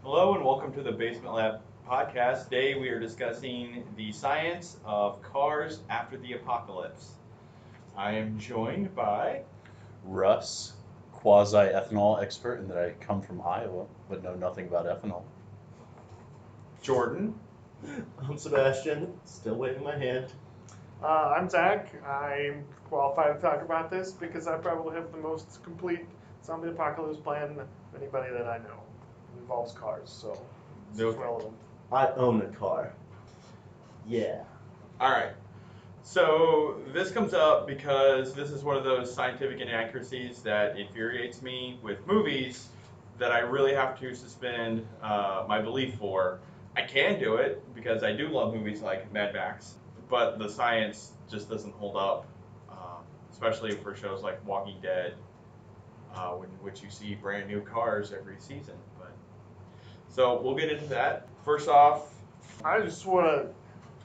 Hello and welcome to the Basement Lab podcast. Today we are discussing the science of cars after the apocalypse. I am joined by Russ, quasi ethanol expert, and that I come from Iowa but know nothing about ethanol. Jordan. I'm Sebastian, still waving my hand. I'm Zach. I'm qualified to talk about this because I probably have the most complete zombie apocalypse plan of anybody that I know. It involves cars, so it's Okay. relevant. I own a car. Yeah. All right. So this comes up because this is one of those scientific inaccuracies that infuriates me with movies that I really have to suspend my belief for. I can do it because I do love movies like Mad Max, but the science just doesn't hold up, especially for shows like Walking Dead, in which you see brand new cars every season. But so we'll get into that. First off, I just want to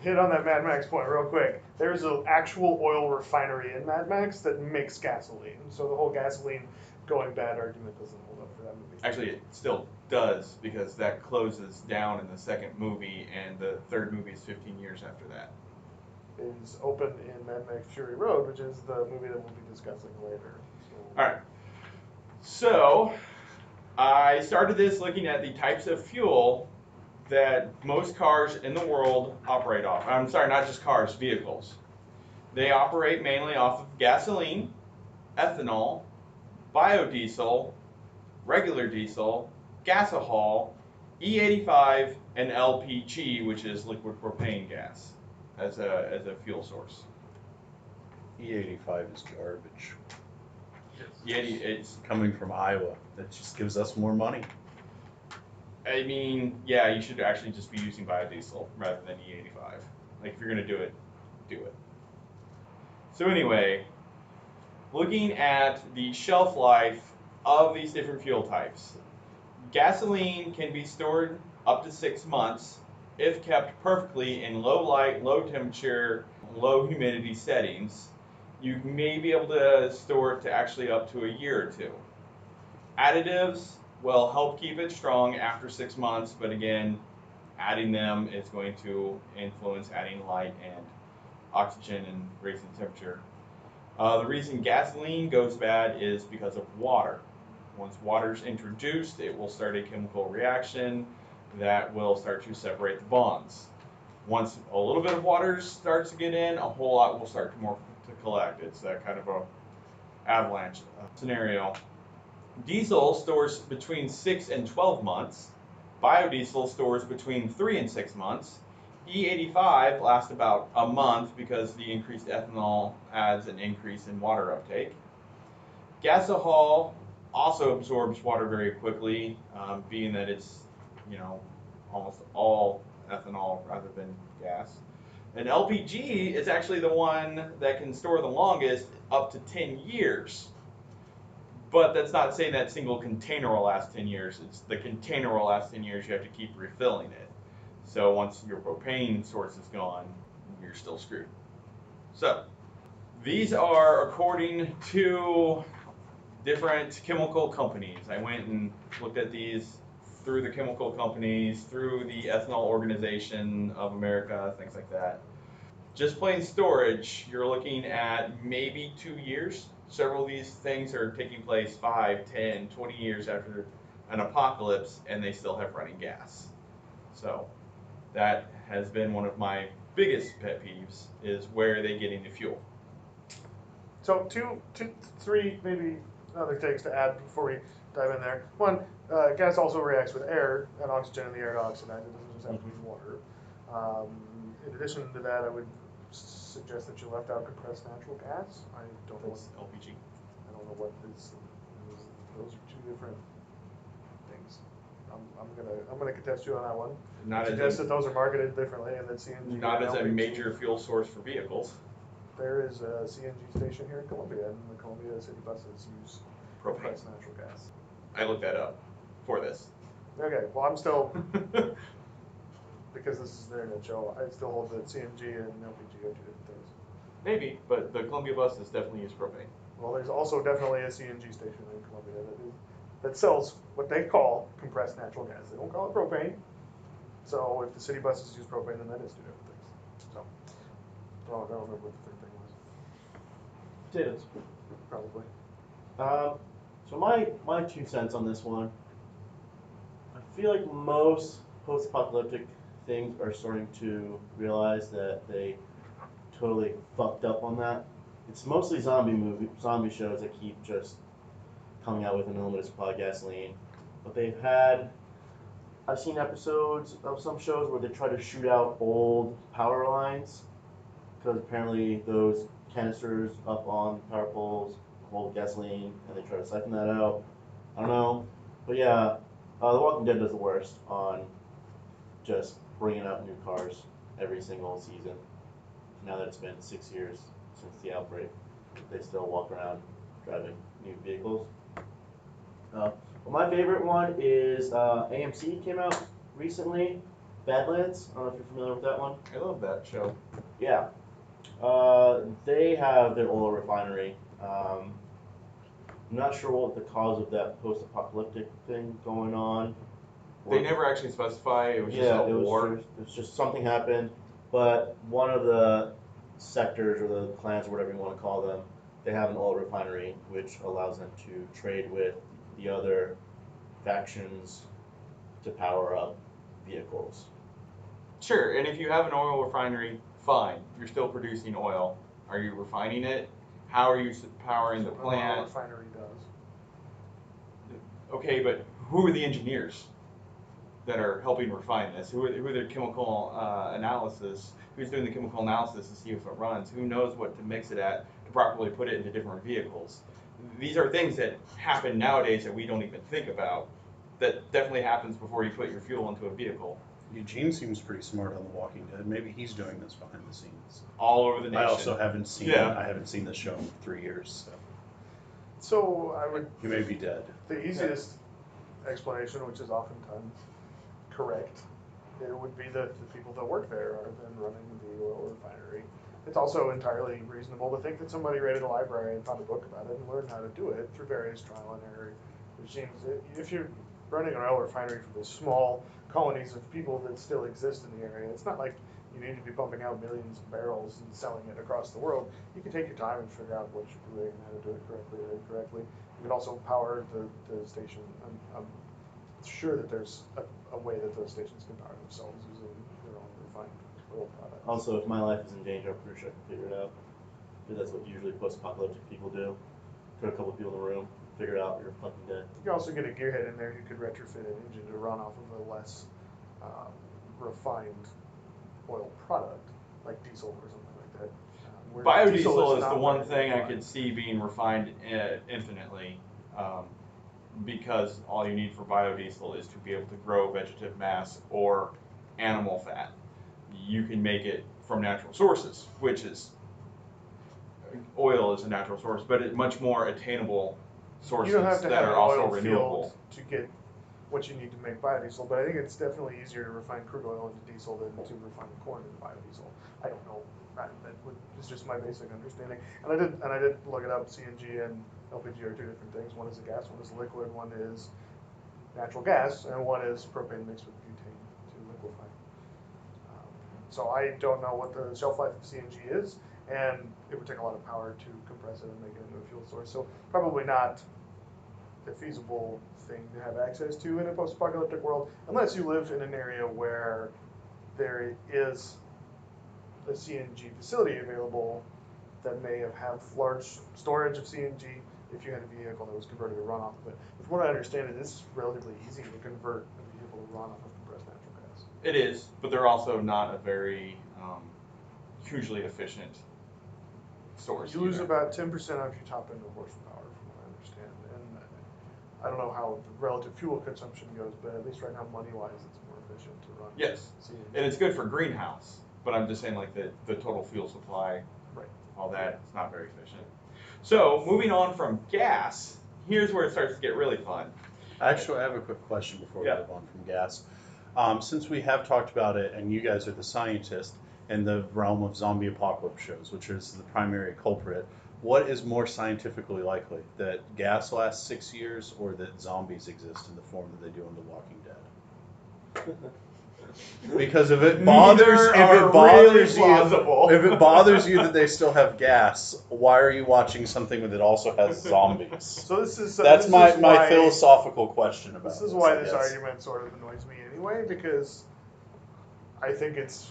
hit on that Mad Max point real quick. There's an actual oil refinery in Mad Max that makes gasoline, so the whole gasoline going bad argument doesn't hold up for that movie. actually, it still does because that closes down in the second movie, and the third movie is 15 years after that. Is open in Mad Max Fury Road, which is the movie that we'll be discussing later. So, All right. So I started this looking at the types of fuel that most cars in the world operate off. I'm sorry, not just cars, vehicles. They operate mainly off of gasoline, ethanol, biodiesel, regular diesel, gasohol, E85, and LPG, which is liquid propane gas, as a fuel source. E85 is garbage. It's. Coming from Iowa, that just gives us more money. I mean, yeah, you should actually just be using biodiesel rather than E85. Like, if you're gonna do it, do it. So anyway, looking at the shelf life of these different fuel types. Gasoline can be stored up to 6 months if kept perfectly in low light, low temperature, low humidity settings. You may be able to store it to actually up to a year or two. Additives will help keep it strong after 6 months, but again, adding them is going to influence adding light and oxygen and raising temperature. The reason gasoline goes bad is because of water. Once water is introduced, it will start a chemical reaction that will start to separate the bonds. Once a little bit of water starts to get in, a whole lot will start to collect. It's that kind of a avalanche scenario. Diesel stores between 6 and 12 months. Biodiesel stores between 3 and 6 months. E85 lasts about a month because the increased ethanol adds an increase in water uptake. Gasohol also absorbs water very quickly, being that it's, almost all ethanol rather than gas. And LPG is actually the one that can store the longest, up to 10 years. But that's not saying that single container will last 10 years. It's the container will last 10 years. You have to keep refilling it. So once your propane source is gone, you're still screwed. So these are according to different chemical companies. I went and looked at these through the chemical companies, through the Ethanol Organization of America, things like that. Just plain storage, you're looking at maybe 2 years. Several of these things are taking place 5, 10, 20 years after an apocalypse, and they still have running gas. So that has been one of my biggest pet peeves, is where are they getting the fuel? So three maybe other takes to add before we dive in there. One, gas also reacts with air and oxygen in the air to oxidize. It doesn't just have to be water. In addition to that, I would suggest that you left out compressed natural gas. I don't know. That's LPG. I don't know what is. Those are two different things. I'm gonna contest you on that one. Not Suggest as that those are marketed differently, and that CNG. not and as a LPG. major fuel source for vehicles. There is a CNG station here in Columbia, and the Columbia city buses use Propane. compressed natural gas. I looked that up for this. Okay, well, I'm still, because this is the internet show, I still hold that CNG and LPG are two different things. Maybe, but the Columbia buses definitely use propane. Well, there's also definitely a CNG station in Columbia that is that sells what they call compressed natural gas. They don't call it propane. So if the city buses use propane, then that is two different things. So I don't remember what the third thing was. Potatoes. Probably. So my 2 cents on this one. I feel like most post-apocalyptic things are starting to realize that they totally fucked up on that. It's mostly zombie shows that keep just coming out with an unlimited supply of gasoline. But I've seen episodes of some shows where they try to shoot out old power lines because apparently those canisters up on power poles hold gasoline, and they try to siphon that out. I don't know, but yeah, The Walking Dead does the worst on just bringing out new cars every single season. Now that it's been 6 years since the outbreak, they still walk around driving new vehicles. Well, my favorite one is AMC came out recently, Badlands. I don't know if you're familiar with that one. I love that show. Yeah. They have their oil refinery. I'm not sure what the cause of that post-apocalyptic thing going on. They never actually specify. It was just Yeah, a war. it was just something happened, but one of the sectors or the clans or whatever you want to call them, they have an oil refinery which allows them to trade with the other factions to power up vehicles. Sure, and if you have an oil refinery, fine. You're still producing oil. Are you refining it? How are you powering the That's what an oil plant? refinery does. Okay, but who are the engineers that are helping refine this? Who are the chemical analysis? Who's doing the chemical analysis to see if it runs? Who knows what to mix it at to properly put it into different vehicles? These are things that happen nowadays that we don't even think about. That definitely happens before you put your fuel into a vehicle. Eugene seems pretty smart on The Walking Dead. Maybe he's doing this behind the scenes. All over the nation. I also haven't seen. Yeah. I haven't seen this show in 3 years, so So I would. he may be dead. The easiest explanation, which is oftentimes correct, it would be that the people that work there are then running the oil refinery. It's also entirely reasonable to think that somebody read a library and found a book about it and learned how to do it through various trial and error regimes. If you're running an oil refinery for the small colonies of people that still exist in the area, it's not like you need to be pumping out millions of barrels and selling it across the world. You can take your time and figure out what you're doing and how to do it correctly or incorrectly. You can also power the station. I'm sure that there's a way that those stations can power themselves using their own refined oil products. Also, if my life is in danger, I'm pretty sure I can figure it out. Because that's what usually post-apocalyptic people do. Put a couple people in the room, figure it out, you're fucking dead. You can also get a gearhead in there who could retrofit an engine to run off of a less refined oil product, like diesel or something like that. Where Biodiesel is not the one very thing I refined. could see being refined infinitely, because all you need for biodiesel is to be able to grow vegetative mass or animal fat. You can make it from natural sources, which is oil is a natural source, but it's much more attainable sources You don't have to that have are an also oil renewable. field to get what you need to make biodiesel, but I think it's definitely easier to refine crude oil into diesel than to refine corn into biodiesel. I don't know. It's just my basic understanding. And I did look it up. CNG and LPG are two different things. One is a gas, one is liquid, one is natural gas, and one is propane mixed with butane to liquefy. So I don't know what the shelf life of CNG is, and it would take a lot of power to compress it and make it into a fuel source. So probably not a feasible thing to have access to in a post-apocalyptic world, unless you live in an area where there is a CNG facility available that may have large storage of CNG if you had a vehicle that was converted to run off of it. From what I understand, it is relatively easy to convert a vehicle to run off of compressed natural gas. It is, but they're also not a very hugely efficient source. You lose either. about 10% of your top end of horsepower, from what I understand. And I don't know how the relative fuel consumption goes, but at least right now, money-wise, it's more efficient to run. Yes, CNG. and it's good for greenhouse, but I'm just saying like the total fuel supply, Right. all that, it's not very efficient. So moving on from gas, here's where it starts to get really fun. Actually, I have a quick question before we Yeah. move on from gas. Since we have talked about it, and you guys are the scientists in the realm of zombie apocalypse shows, which is the primary culprit What is more scientifically likely, that gas lasts 6 years, or that zombies exist in the form that they do in The Walking Dead? Because if it bothers, plausible. if it bothers you that they still have gas, why are you watching something that also has zombies? So this is That's this my is why, philosophical question about This is why I this guess. argument sort of annoys me anyway, because I think it's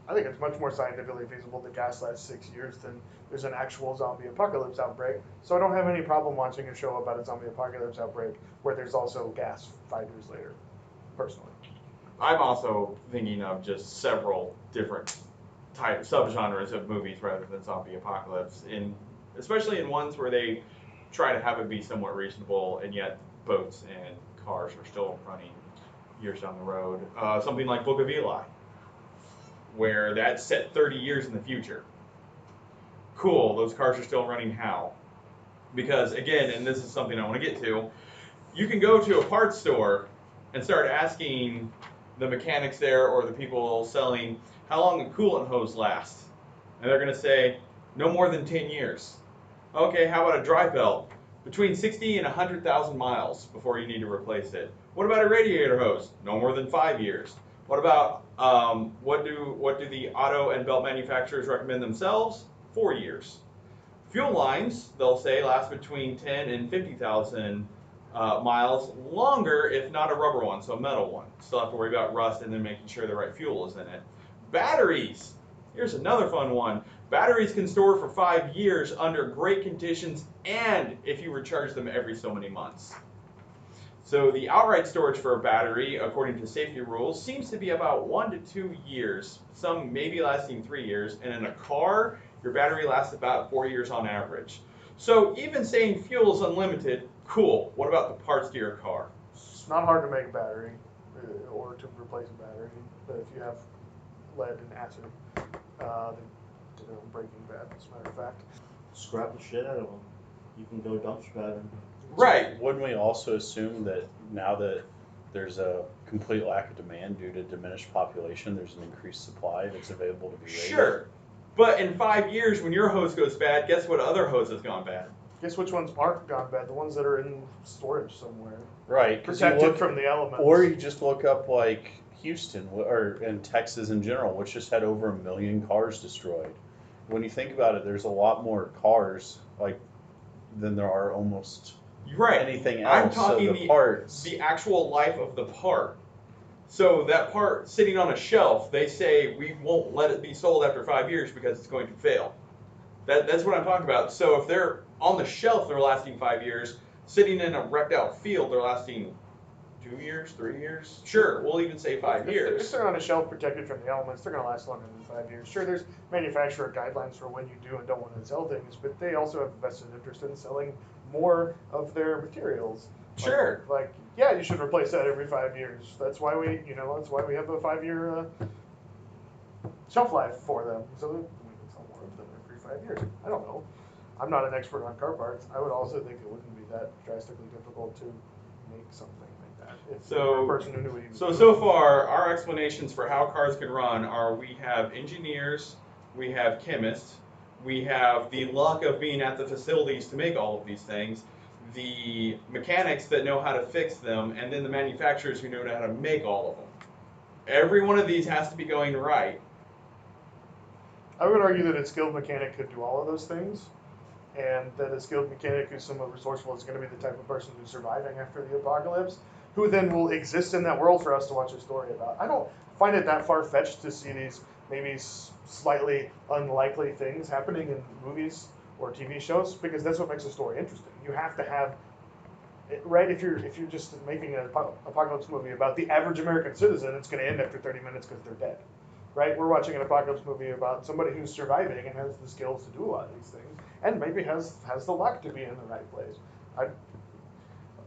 much more scientifically feasible that gas lasts 6 years than there's an actual zombie apocalypse outbreak. So I don't have any problem watching a show about a zombie apocalypse outbreak where there's also gas 5 years later, personally. I'm also thinking of just several different subgenres of movies rather than zombie apocalypse, especially in ones where they try to have it be somewhat reasonable, and yet boats and cars are still running years down the road. Something like Book of Eli, where that's set 30 years in the future. Cool, those cars are still running how? Because again, and this is something I want to get to, you can go to a parts store and start asking the mechanics there or the people selling how long a coolant hose lasts. And they're going to say, no more than 10 years. Okay, how about a dry belt? Between 60 and 100,000 miles before you need to replace it. What about a radiator hose? No more than 5 years. What about, what do the auto and belt manufacturers recommend themselves? 4 years. Fuel lines, they'll say, last between 10 and 50,000 miles longer if not a rubber one, so a metal one. Still have to worry about rust and then making sure the right fuel is in it. Batteries. Here's another fun one. Batteries can store for 5 years under great conditions and if you recharge them every so many months. So the outright storage for a battery, according to safety rules, seems to be about 1 to 2 years, some maybe lasting 3 years, and in a car, your battery lasts about 4 years on average. So even saying fuel is unlimited, cool. What about the parts to your car? It's not hard to make a battery or to replace a battery, but if you have lead and acid, they're Breaking Bad, as a matter of fact. Scrap the shit out of them. You can go dumpster diving. Right. Wouldn't we also assume that now that there's a complete lack of demand due to diminished population, there's an increased supply that's available to be raided? Sure. But in 5 years, when your hose goes bad, guess what other hose has gone bad? Guess which ones aren't gone bad? The ones that are in storage somewhere, Right. 'Cause you protected look, from the elements. or you just look up like Houston or in Texas in general, which just had over 1 million cars destroyed. When you think about it, there's a lot more cars than there are almost Right. anything I'm else. talking So the parts. the actual life of the part. So that part sitting on a shelf, they say we won't let it be sold after 5 years because it's going to fail. That's what I'm talking about. So if they're on the shelf, they're lasting 5 years. Sitting in a wrecked out field, they're lasting 2 years, 3 years. Sure, we'll even say 5 If years. they're on a shelf protected from the elements, they're going to last longer than 5 years. Sure, there's manufacturer guidelines for when you do and don't want to sell things, but they also have a vested interest in selling more of their materials. Sure. Like, yeah, you should replace that every 5 years. That's why we have a 5-year shelf life for them, so that we can sell more of them every 5 years. I don't know. I'm not an expert on car parts. I would also think it wouldn't be that drastically difficult to make something like that if you were a person who knew what he was doing. So far, our explanations for how cars can run are we have engineers, we have chemists, we have the luck of being at the facilities to make all of these things, the mechanics that know how to fix them, and then the manufacturers who know how to make all of them. Every one of these has to be going right. I would argue that a skilled mechanic could do all of those things, and that a skilled mechanic who's somewhat resourceful is going to be the type of person who's surviving after the apocalypse, who then will exist in that world for us to watch a story about. I don't find it that far-fetched to see these maybe slightly unlikely things happening in movies or TV shows, because that's what makes a story interesting. You have to have, right? If you're just making an apocalypse movie about the average American citizen, it's going to end after 30 minutes because they're dead. Right? We're watching an apocalypse movie about somebody who's surviving and has the skills to do a lot of these things, and maybe has the luck to be in the right place.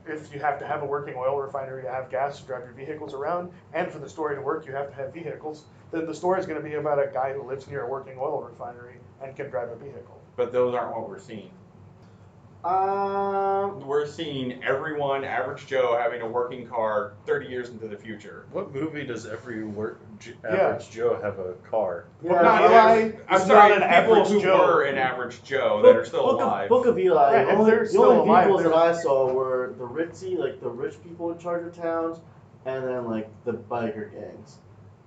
If you have to have a working oil refinery to have gas to drive your vehicles around, and for the story to work, you have to have vehicles, then the story is going to be about a guy who lives near a working oil refinery and can drive a vehicle. But those aren't what we're seeing. We're seeing everyone, average Joe, having a working car 30 years into the future. What movie does average Joe have a car? Yeah, Not Eli every- I'm is sorry, not an people average who Joe. were an average Joe that are still alive. Book of Eli. Right, the if only, they're the still only alive, vehicles they're- that I saw were the ritzy, like the rich people in charge of towns, and then like the biker gangs.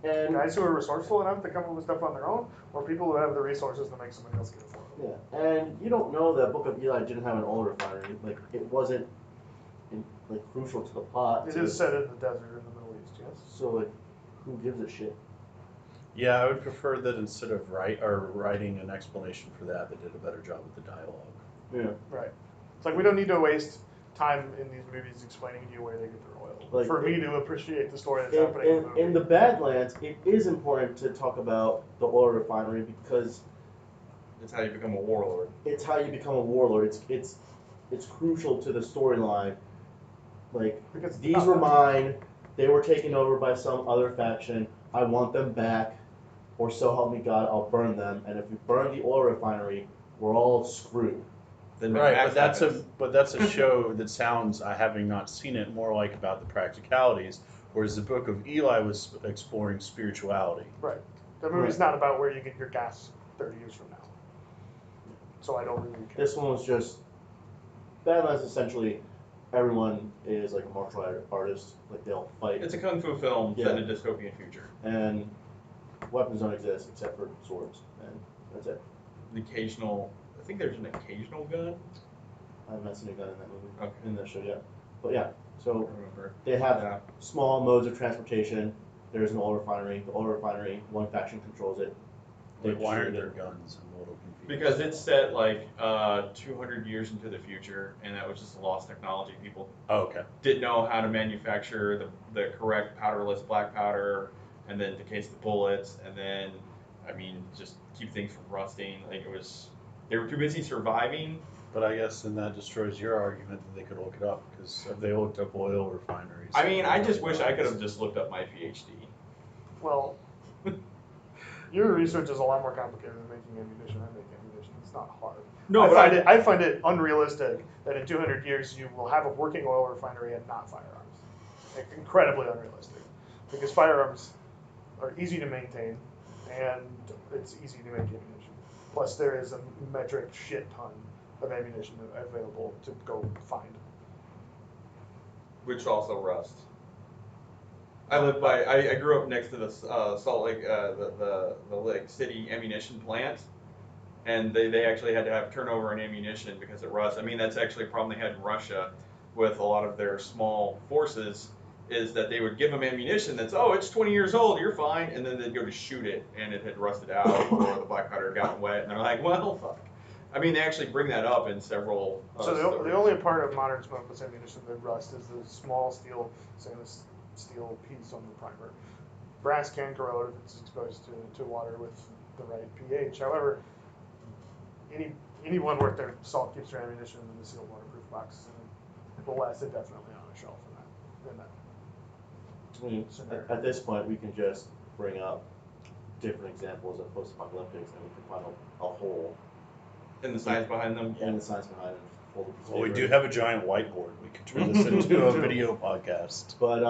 And Guys who are resourceful enough to come up with stuff on their own, or people who have the resources to make somebody else get it for them. yeah, and you don't know that Book of Eli didn't have an oil refinery. Like it wasn't crucial to the plot. It is set in the desert in the Middle East, yes. So like, who gives a shit? Yeah, I would prefer that instead of writing an explanation for that, they did a better job with the dialogue. Yeah. Right. It's like we don't need to waste time in these movies explaining to you where they get their oil. Like, for me to appreciate the story that's happening in the movie. In the Badlands, it is important to talk about the oil refinery because It's how you become a warlord. it's how you become a warlord. It's crucial to the storyline. Like Because these were mine. They were taken over by some other faction. I want them back, or so help me God, I'll burn them. And if we burn the oil refinery, we're all screwed. Then Right, Max but that's a show that sounds, I having not seen it, more like about the practicalities, whereas the Book of Eli was exploring spirituality. Right. The movie's not about where you get your gas 30 years from now. So I don't really care. This one was just Badlands. Essentially, everyone is like a martial artist. Like they'll fight, It's a kung fu film set in a dystopian future. and weapons don't exist except for swords, and that's it. The occasional, I think there's an occasional gun. I haven't seen a gun in that movie, Okay. in that show yet. But yeah, I so don't remember. they have Yeah. small modes of transportation. There's an oil refinery. The oil refinery, one faction controls it. They Like, why aren't destroy there it. guns? I'm a little confused. Because it's set like 200 years into the future, and that was just a lost technology. People Oh, okay. didn't know how to manufacture the correct powderless black powder, and then decase the bullets, and then, I mean, just keep things from rusting. Like it was, they were too busy surviving. But I guess then that destroys your argument that they could look it up, because if they looked up oil refineries. I mean, I just wish I could have just looked up my PhD. Well, your research is a lot more complicated than making ammunition. I make ammunition. It's not hard. No, I but find I find it unrealistic that in 200 years you will have a working oil refinery and not firearms. Like, incredibly unrealistic, because firearms are easy to maintain and it's easy to make ammunition. Plus, there is a metric shit ton of ammunition available to go find. which also rust. I grew up next to the Salt Lake, the Lake City ammunition plant, and they actually had to have turnover in ammunition because it rust. I mean, that's actually a problem they had in Russia with a lot of their small forces, is that they would give them ammunition that's, oh, it's 20 years old, you're fine, and then they'd go to shoot it, and it had rusted out, or the black powder had gotten wet, and they're like, well, fuck. I mean, they actually bring that up in several. So the only part of modern smokeless ammunition that rust is the small stainless steel piece on the primer. Brass can corrode if it's exposed to water with the right pH. However, anyone worth their salt keeps their ammunition in a sealed waterproof box, and it will last indefinitely on a shelf in that. I mean, at this point, we can just bring up different examples of post-apocalyptics, and we can find a hole And the science behind them. in the science behind it. Well, we do have a giant whiteboard. We could turn this into a video podcast. But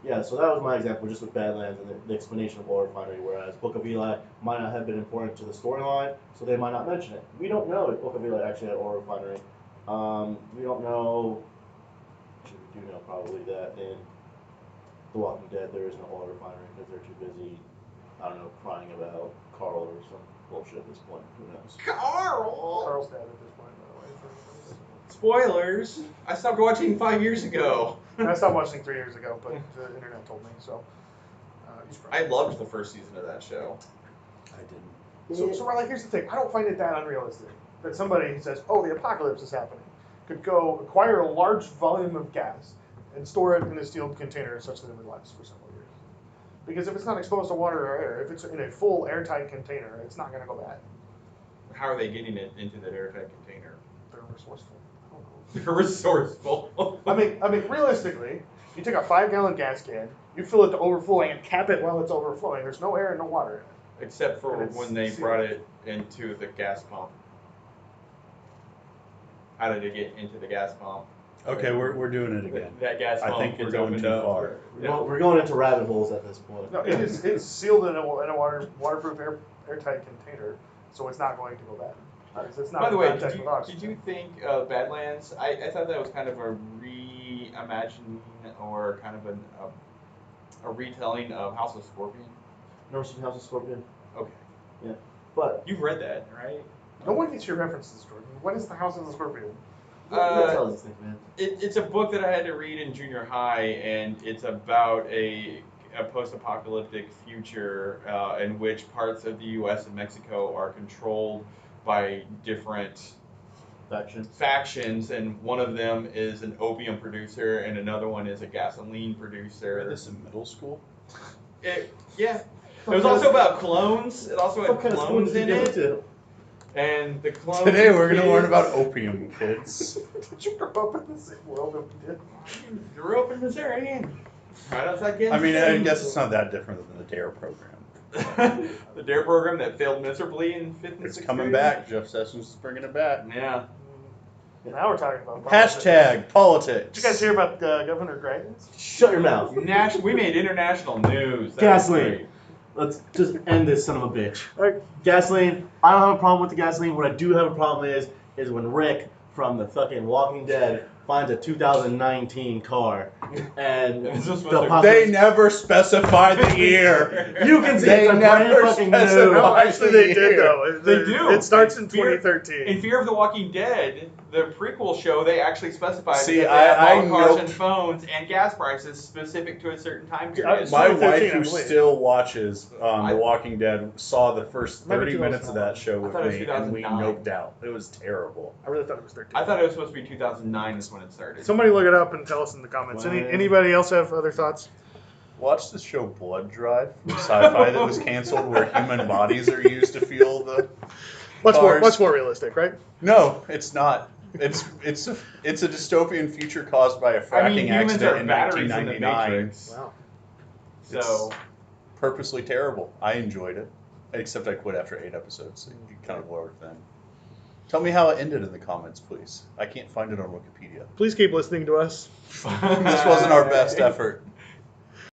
yeah, so that was my example, just with Badlands and the explanation of oil refinery. Whereas Book of Eli might not have been important to the storyline, so they might not mention it. We don't know if Book of Eli actually had oil refinery. We don't know. Actually, we do know probably that in The Walking Dead there is no oil refinery because they're too busy, I don't know, crying about Carl or some bullshit at this point. Who knows? Carl! Carl's dead at this point, by the way. Spoilers! I stopped watching 5 years ago. I stopped watching 3 years ago, but the internet told me, so. He's probably- I loved the first season of that show. I didn't. So Riley, here's the thing. I don't find it that unrealistic that somebody who says, oh, the apocalypse is happening, could go acquire a large volume of gas and store it in a sealed container such that it would last for several years. Because if it's not exposed to water or air, if it's in a full airtight container, it's not going to go bad. How are they getting it into that airtight container? They're resourceful. I don't know. They're resourceful. I mean, realistically, you take a 5-gallon gas can, you fill it to overflowing, and cap it while it's overflowing. There's no air and no water in it. Except for And it's when they sealed. brought it into the gas pump. how did it get into the gas pump? Okay, we're doing it again. That gas I pump think we're was going opened too up. far. Yeah. We're going into rabbit holes at this point. No, it's sealed in a waterproof airtight container, so it's not going to go bad. It's not By the in way, contact with oxygen. did you think Badlands? I thought that was kind of a reimagining or kind of a retelling of House of Scorpion. Never seen House of Scorpion. Okay, But you've read that, right? No one gets your references, Jordan. What is the House of the Scorpion? you gotta tell us these things, man. It's a book that I had to read in junior high, and it's about a post-apocalyptic future in which parts of the U.S. and Mexico are controlled by different factions, and one of them is an opium producer, and another one is a gasoline producer. Read this in middle school? Yeah. It was also about clones. It also had What kind of school clones did in you go it, to? and the clones. Today we're going to learn kids- about opium, kids. Did you grow up in the same world that we did? Grew up in Missouri, right outside Kansas I mean, I City. guess it's not that different than the DARE program. The DARE program that failed miserably in 5th and 6th It's coming grade. back. Jeff Sessions is bringing it back. Yeah. Now we're talking about politics. Hashtag politics. Did you guys hear about Governor Greitens? Shut your mouth. We made international news. That was Gasoline. great. Let's just end this son of a bitch. Alright. Gasoline. I don't have a problem with the gasoline. What I do have a problem is when Rick from the fucking Walking Dead finds a 2019 car and This was the supposed to- pop- They never specified the year. You can see They it's a brand never fucking specified. new. No, actually they the did year. though. They do. It starts in Fear- 2013. In Fear of the Walking Dead, the prequel show, they actually specified See, that they I have cars know- and phones and gas prices specific to a certain time period. It's My 2013, wife, I who believe. still watches I- The Walking Dead, saw the first Maybe 30 minutes of that 2009. show I with thought it was me, and we 2009. noped out. It was terrible. I really thought it was 13. I thought it was supposed to be 2009 is when it started. Somebody look it up and tell us in the comments. Wow. Anybody else have other thoughts? Watch the show Blood Drive from Sci-Fi that was canceled, where human bodies are used to fuel the. Cars. Much more realistic, right? No, it's not. It's a dystopian future caused by a fracking I mean, humans accident are in batteries in the 1999. Matrix. Wow. So, Purposely terrible. I enjoyed it, except I quit after 8 episodes. So you kind of lowered then. Tell me how it ended in the comments, please. I can't find it on Wikipedia. Please keep listening to us. This wasn't our best effort.